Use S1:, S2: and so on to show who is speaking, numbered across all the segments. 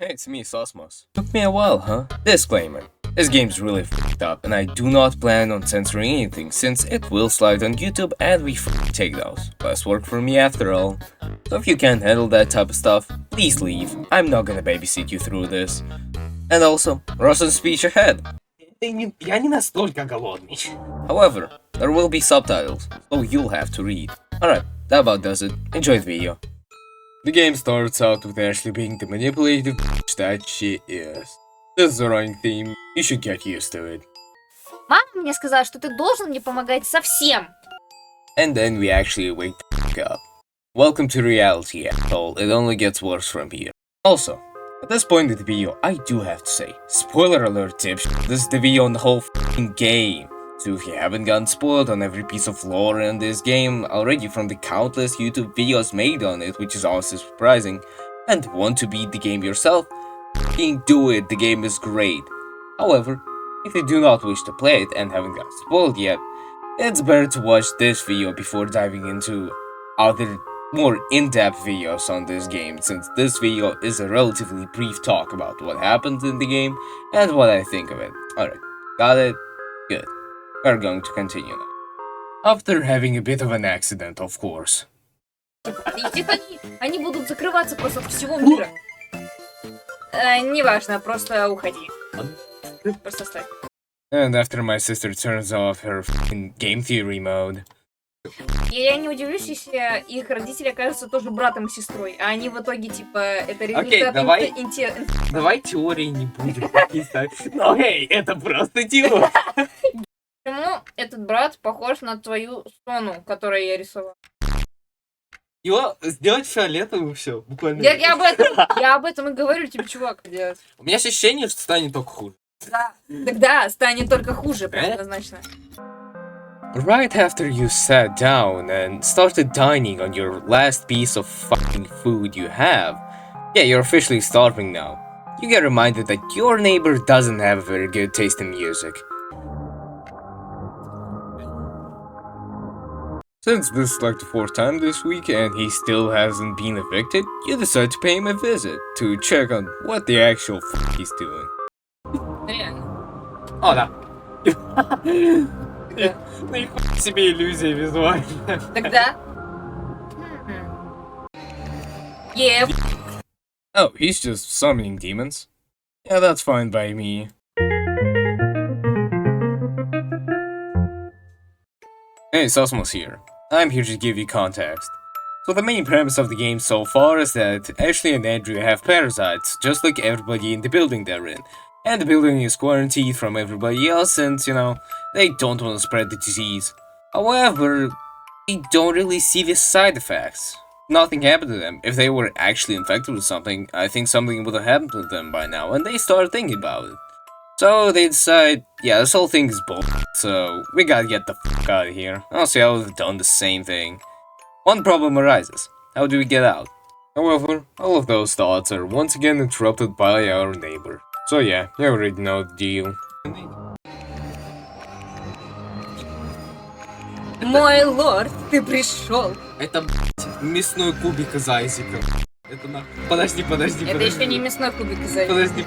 S1: Hey, it's me, Sosmos. Took me a while, huh? Disclaimer. This game's really f***ed up, and I do not plan on censoring anything, since it will slide on YouTube and we take those. Less work for me after all. So if you can't handle that type of stuff, please leave. I'm not gonna babysit you through this. And also, Russian speech ahead.
S2: Я не настолько голодный.
S1: However, there will be subtitles, so you'll have to read. Alright, that about does it. Enjoy the video. The game starts out with Ashley being the manipulative bitch that she is. This is a running theme, you should get used to it.
S3: Мама мне сказала, что ты должен мне помогать со всем.
S1: And then we actually wake the f up. Welcome to reality, asshole. It only gets worse from here. Also, at this point in the video, I do have to say, spoiler alert dipshit, this is the video on the whole f***ing game. So if you haven't gotten spoiled on every piece of lore in this game already from the countless YouTube videos made on it, which is honestly surprising, and want to beat the game yourself, f***ing do it, the game is great. However, if you do not wish to play it and haven't gotten spoiled yet, it's better to watch this video before diving into other more in-depth videos on this game, since this video is a relatively brief talk about what happens in the game and what I think of it. Alright, got it? Good. We're going to continue now. After having a bit of an accident, of course.
S3: Они будут закрываться просто от всего мира. Неважно, просто уходи. Просто ставь.
S1: And after my sister turns off her f***ing game theory mode.
S3: Я не удивлюсь, если их родители окажутся тоже братом и сестрой, а они в итоге, типа, это
S2: Окей,
S3: результат
S2: давай теории не будем писать. Ну, эй, это просто теория.
S3: Почему этот брат похож на твою Сону, которую я рисовала?
S2: Его сделать фиолетовым все, буквально.
S3: Я об этом и говорю тебе, чувак, делать.
S2: У меня ощущение, что станет только хуже.
S3: Да, тогда станет только хуже, прям однозначно.
S1: Right after you sat down and started dining on your last piece of fucking food you have, yeah, you're officially starving now. You get reminded that your neighbor doesn't have a very good taste in music. Since this is like the fourth time this week and he still hasn't been evicted, you decide to pay him a visit to check on what the actual fuck he's doing.
S3: Реально.
S2: О, да. Ну и хуй себе иллюзия визуальная.
S3: Тогда... Yeah.
S1: Oh, he's just summoning demons? Yeah, that's fine by me. Hey, Sosmos here. I'm here to give you context. So the main premise of the game so far is that Ashley and Andrew have parasites, just like everybody in the building they're in. And the building is quarantined from everybody else since, you know, they don't want to spread the disease. However, they don't really see the side effects. Nothing happened to them. If they were actually infected with something, I think something would have happened to them by now, and they start thinking about it. So they decide, yeah, this whole thing is bullshit, so we gotta get the fuck out of here. Honestly, I would have done the same thing. One problem arises. How do we get out? However, all of those thoughts are once again interrupted by our neighbor. So yeah, you already know the deal.
S3: Мой лорд, ты пришел.
S2: Это, блядь, мясной кубик из Айзека. Это на... Подожди.
S3: Это еще не мясной кубик из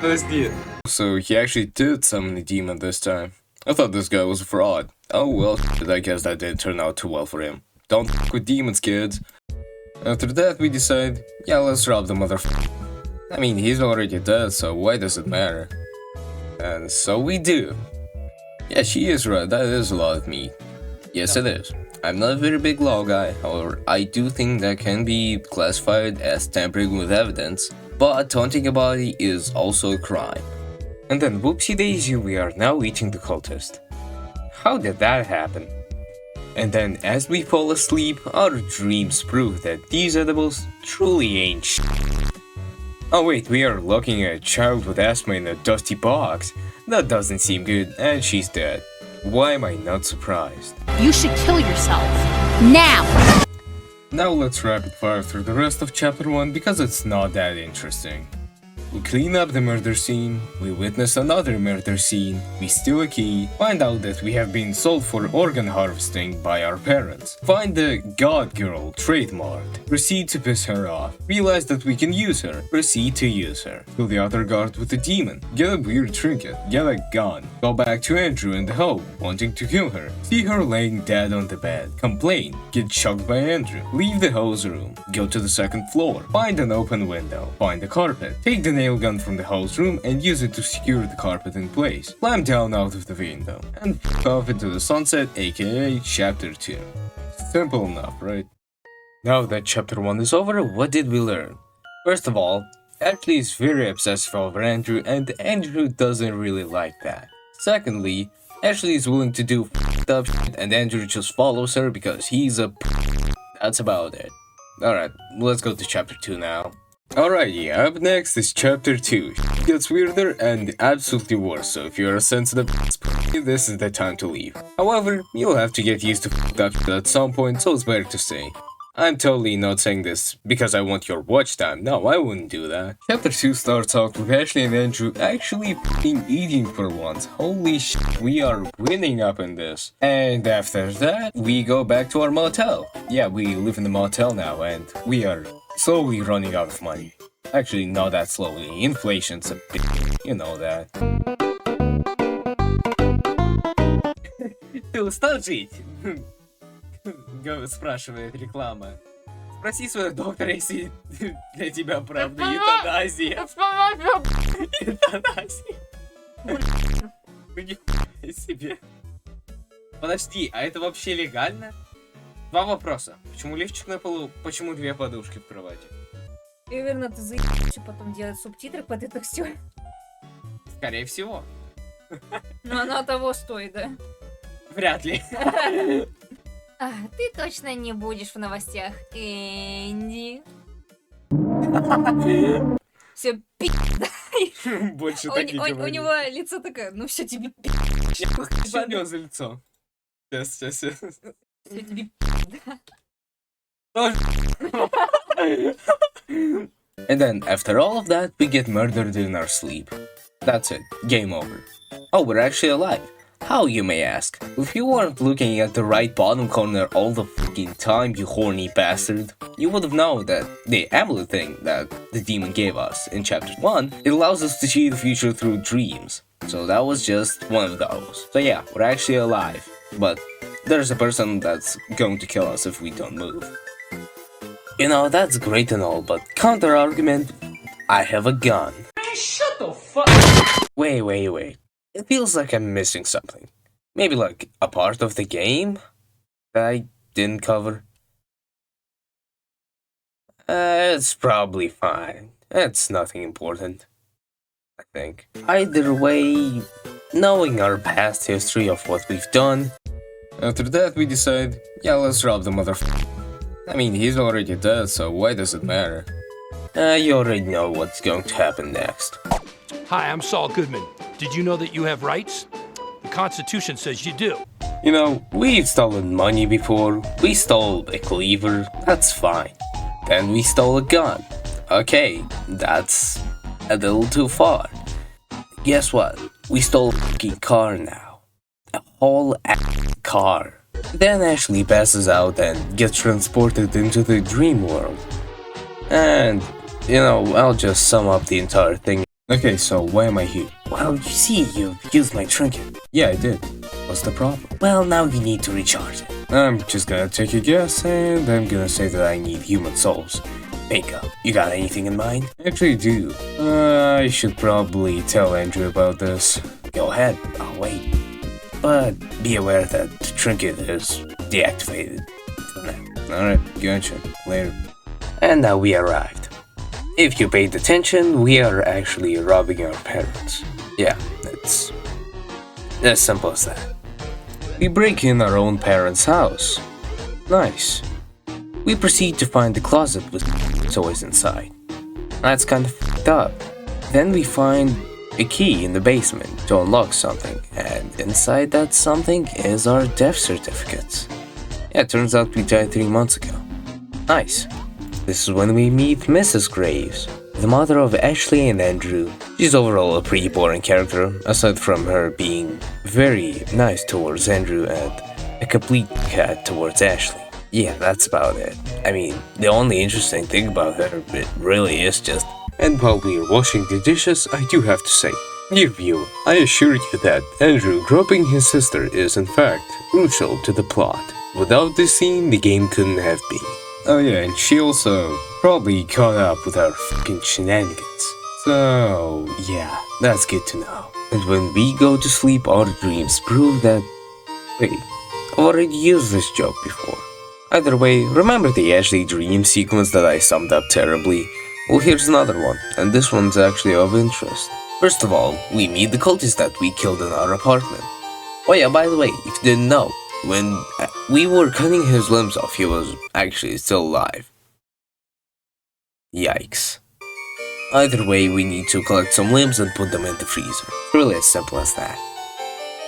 S2: Подожди.
S1: So he actually did summon the demon this time. I thought this guy was a fraud. Oh well, I guess that didn't turn out too well for him. Don't f with demons, kids. After that we decide, yeah, let's rob the motherfucker. I mean, he's already dead, so why does it matter? And so we do. Yeah, she is right, that is a lot of meat. Yes, it is. I'm not a very big law guy, however, I do think that can be classified as tampering with evidence, but taunting a body is also a crime. And then whoopsie daisy, we are now eating the cultist. How did that happen? And then as we fall asleep, our dreams prove that these edibles truly ain't shit. Oh wait, we are looking at a child with asthma in a dusty box. That doesn't seem good, and she's dead. Why am I not surprised?
S4: You should kill yourself. Now!
S1: Now let's rapid fire through the rest of chapter 1 because it's not that interesting. We clean up the murder scene, we witness another murder scene, we steal a key, find out that we have been sold for organ harvesting by our parents, find the God Girl trademarked, proceed to piss her off, realize that we can use her, proceed to use her, kill the other guard with a demon, get a weird trinket, get a gun, go back to Andrew in the home, wanting to kill her, see her laying dead on the bed, complain, get chucked by Andrew, leave the hose room, go to the second floor, find an open window, find a carpet, take the nail gun from the hose room and use it to secure the carpet in place, climb down out of the window, and f*** off into the sunset, aka Chapter 2. Simple enough, right? Now that Chapter 1 is over, what did we learn? First of all, Ashley is very obsessive over Andrew and Andrew doesn't really like that. Secondly, Ashley is willing to do f***ed up shit and Andrew just follows her because he's a That's about it. Alright, let's go to Chapter 2 now. Alrighty, up next is Chapter 2. It gets weirder and absolutely worse, so if you're a sensitive this is the time to leave. However, you'll have to get used to f***ed up at some point, so it's better to stay. I'm totally not saying this because I want your watch time. No, I wouldn't do that. Chapter 2 starts out with Ashley and Andrew actually f***ing eating for once. Holy shit, we are winning up in this. And after that, we go back to our motel. Yeah, we live in the motel now and we are slowly running out of money. Actually, not that slowly. Inflation's a bitch. You know that. Ты устал жить? Спрашивает реклама. Спроси своего доктора, если для тебя правда эвтаназия. Эвтаназия. Нихуя себе. Подожди, а это вообще легально? Два вопроса. Почему лифчик на полу? Почему две подушки в кровати?
S3: И, наверное, ты заебешься потом делать субтитры под это все.
S1: Скорее всего.
S3: Но оно того стоит, да?
S1: Вряд ли.
S3: Ты точно не будешь в новостях, Энди. Все пи***дай.
S1: Больше так не
S3: У
S1: говори.
S3: него лицо такое, ну все тебе пи***.
S1: Что у него за лицо? Сейчас.
S3: Все тебе пи***да.
S1: And then, after all of that, we get murdered in our sleep. That's it. Game over. Oh, we're actually alive. How, you may ask? If you weren't looking at the right bottom corner all the fucking time, you horny bastard, you would have known that the amulet thing that the demon gave us in Chapter 1, it allows us to see the future through dreams. So that was just one of those. So yeah, we're actually alive. But there's a person that's going to kill us if we don't move. You know, that's great and all, but counter-argument, I have a gun.
S2: Shut the fuck.
S1: Wait. It feels like I'm missing something. Maybe like a part of the game that I didn't cover. It's probably fine. It's nothing important, I think. Either way, knowing our past history of what we've done. After that we decide, yeah, let's rob the motherfucker. I mean, he's already dead, so why does it matter? You already know what's going to happen next.
S5: Hi, I'm Saul Goodman. Did you know that you have rights? The Constitution says you do.
S1: You know, we've stolen money before, we stole a cleaver, that's fine. Then we stole a gun. Okay, that's a little too far. Guess what? We stole a fucking car now. A whole car. Then Ashley passes out and gets transported into the dream world. And, you know, I'll just sum up the entire thing. Okay, so why am I here? Well, you see, you used my trinket. Yeah, I did. What's the problem? Well, now you need to recharge it. I'm just gonna take a guess, and I'm gonna say that I need human souls. Bingo. You got anything in mind? I actually do. I should probably tell Andrew about this. Go ahead, I'll wait. But be aware that the trinket is deactivated for now. Alright, gotcha. Later. And now we arrived. If you paid attention, we are actually robbing our parents. Yeah, it's as simple as that. We break in our own parents' house. Nice. We proceed to find the closet with toys inside. That's kind of f***ed up. Then we find a key in the basement to unlock something, and inside that something is our death certificates. Yeah, it turns out we died 3 months ago. Nice. This is when we meet Mrs. Graves, the mother of Ashley and Andrew. She's overall a pretty boring character, aside from her being very nice towards Andrew and a complete cat towards Ashley. Yeah, that's about it. I mean, the only interesting thing about her, it really is just... And while we're washing the dishes, I do have to say, dear viewer, I assure you that Andrew groping his sister is in fact crucial to the plot. Without this scene, the game couldn't have been. Oh yeah, and she also probably caught up with our fucking shenanigans. So, yeah, that's good to know. And when we go to sleep, our dreams prove that... Wait, I've already used this joke before. Either way, remember the Ashley dream sequence that I summed up terribly? Well, here's another one, and this one's actually of interest. First of all, we meet the cultist that we killed in our apartment. Oh yeah, by the way, if you didn't know, when we were cutting his limbs off, he was actually still alive. Yikes. Either way, we need to collect some limbs and put them in the freezer. Really as simple as that.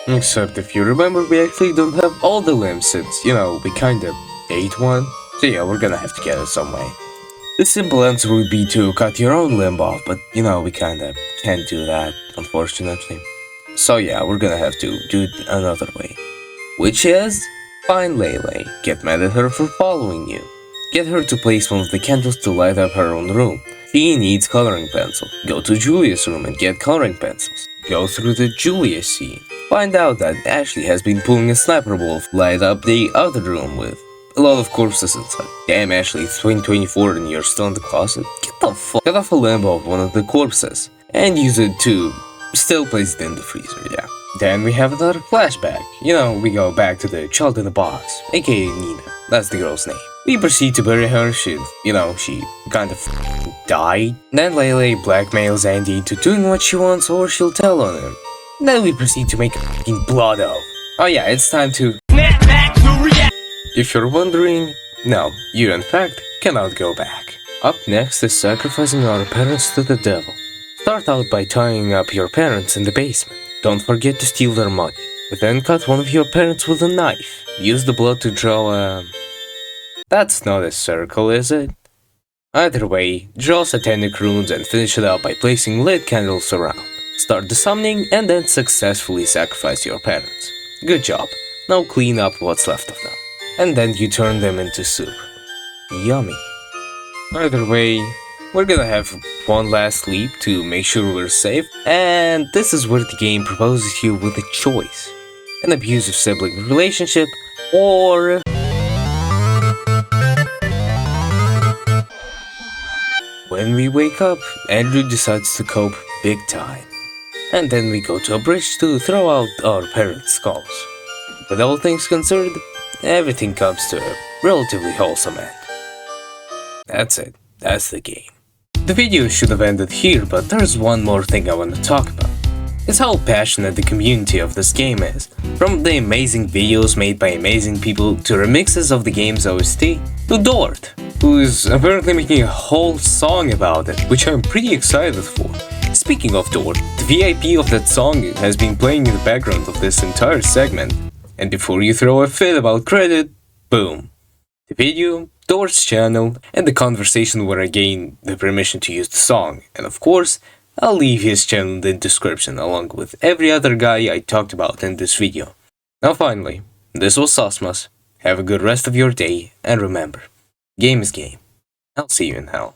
S1: Except if you remember, we actually don't have all the limbs since, you know, we kinda ate one. So yeah, we're gonna have to get it some way. The simple answer would be to cut your own limb off, but you know, we kinda can't do that, unfortunately. So yeah, we're gonna have to do it another way. Which is, find Leyley, get mad at her for following you. Get her to place one of the candles to light up her own room. She needs coloring pencil. Go to Julia's room and get coloring pencils. Go through the Julia scene. Find out that Ashley has been pulling a sniper wolf, light up the other room with a lot of corpses inside. Damn Ashley, it's 2024 and you're still in the closet? Get the fuck out of a limb of one of the corpses and use it to still place it in the freezer, yeah. Then we have another flashback. You know, we go back to the child in the box, aka Nina. That's the girl's name. We proceed to bury her. She kind of died. Then Leyley blackmails Andy into doing what she wants or she'll tell on him. Then we proceed to make a fucking blood oath. Oh yeah, it's time to snap back to reality. If you're wondering, no, you in fact cannot go back. Up next is sacrificing our parents to the devil. Start out by tying up your parents in the basement. Don't forget to steal their money. Then cut one of your parents with a knife. Use the blood to draw a... That's not a circle, is it? Either way, draw satanic runes and finish it up by placing lit candles around. Start the summoning and then successfully sacrifice your parents. Good job. Now clean up what's left of them. And then you turn them into soup. Yummy. Either way, we're gonna have one last sleep to make sure we're safe, and this is where the game proposes you with a choice. An abusive sibling relationship, or... When we wake up, Andrew decides to cope big time. And then we go to a bridge to throw out our parents' skulls. With all things considered, everything comes to a relatively wholesome end. That's it. That's the game. The video should have ended here, but there's one more thing I want to talk about. It's how passionate the community of this game is. From the amazing videos made by amazing people to remixes of the game's OST, to Dort, who is apparently making a whole song about it, which I'm pretty excited for. Speaking of Dort, the VIP of that song has been playing in the background of this entire segment. And before you throw a fit about credit, boom. The video, Dort's channel, and the conversation where I gain the permission to use the song. And of course, I'll leave his channel in the description along with every other guy I talked about in this video. Now finally, this was Sosmas. Have a good rest of your day, and remember, game is game. I'll see you in hell.